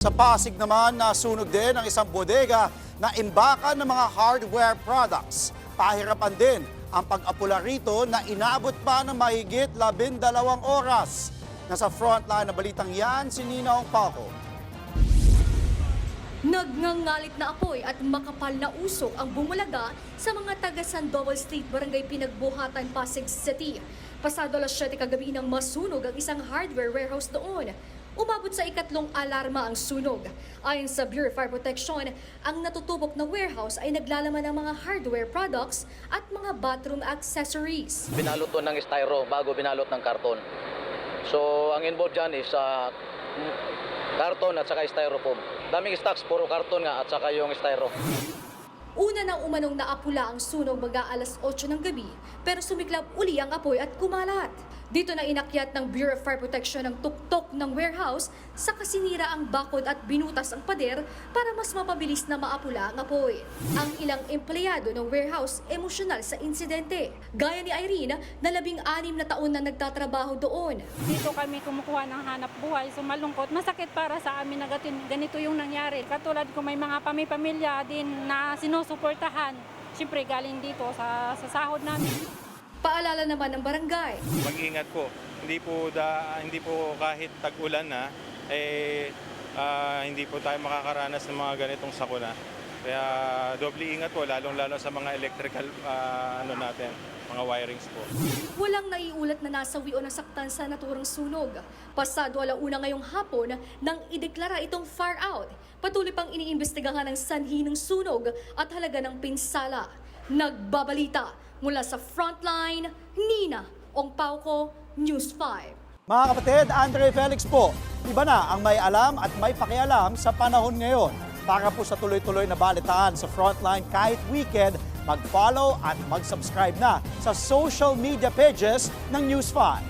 Sa Pasig naman, nasunog din ang isang bodega na imbakan ng mga hardware products. Pahirapan din ang pag-apula rito na inaabot pa ng mahigit 12 oras. Nasa frontline na balitang yan, si Nina Ongpaco. Nagngangalit na apoy at makapal na usok ang bumulaga sa mga taga Sandoval Street, Barangay Pinagbuhatan, Pasig City. Pasado alas 7 kagabi nang masunog ang isang hardware warehouse doon. Umabot sa ikatlong alarma ang sunog. Ayon sa Bureau of Fire Protection, ang natutubok na warehouse ay naglalaman ng mga hardware products at mga bathroom accessories. Binalot to ng styro bago binalot ng karton. So ang involved dyan is karton at saka styrofoam. Daming stocks, puro karton nga at saka yung styro. Una nang umanong naapula ang sunog mga alas 8 ng gabi, pero sumiklab uli ang apoy at kumalat. Dito na inakyat ng Bureau of Fire Protection ang tuktok ng warehouse sa kasinira ang bakod at binutas ang pader para mas mapabilis na maapula ang apoy. Ang ilang empleyado ng warehouse emosyonal sa insidente. Gaya ni Irene na 16 na taon na nagtatrabaho doon. Dito kami kumukuha ng hanap buhay, so malungkot. Masakit para sa amin na ganito yung nangyari. Katulad ko may mga pamilya din na sinusuportahan. Siyempre galing dito sa sahod namin. Paalala naman ng barangay. Mag-ingat po. Hindi po kahit tag-ulan na, hindi po tayo makakaranas ng mga ganitong sakuna. Kaya doble ingat po, lalong-lalo sa mga electrical mga wirings po. Walang naiulat na nasawi o nasaktan sa naturang sunog. Pasado alauna ngayong hapon nang ideklara itong fire out. Patuloy pang iniimbestigahan ang sanhi ng sunog at halaga ng pinsala. Nagbabalita mula sa Frontline, Nina Ongpaco, News 5. Mga kapatid, Andre Felix po, iba na ang may alam at may pakialam sa panahon ngayon. Para po sa tuloy-tuloy na balitaan sa Frontline kahit weekend, mag-follow at mag-subscribe na sa social media pages ng News 5.